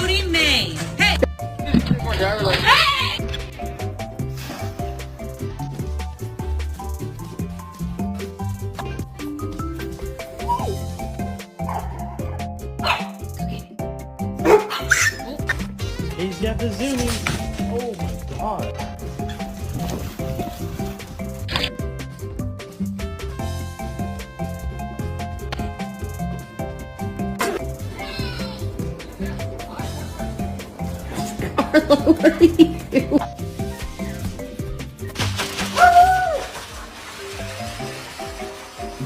Cody May. Hey! He's got the zoomies. Oh my god. Carlo, what are you doing?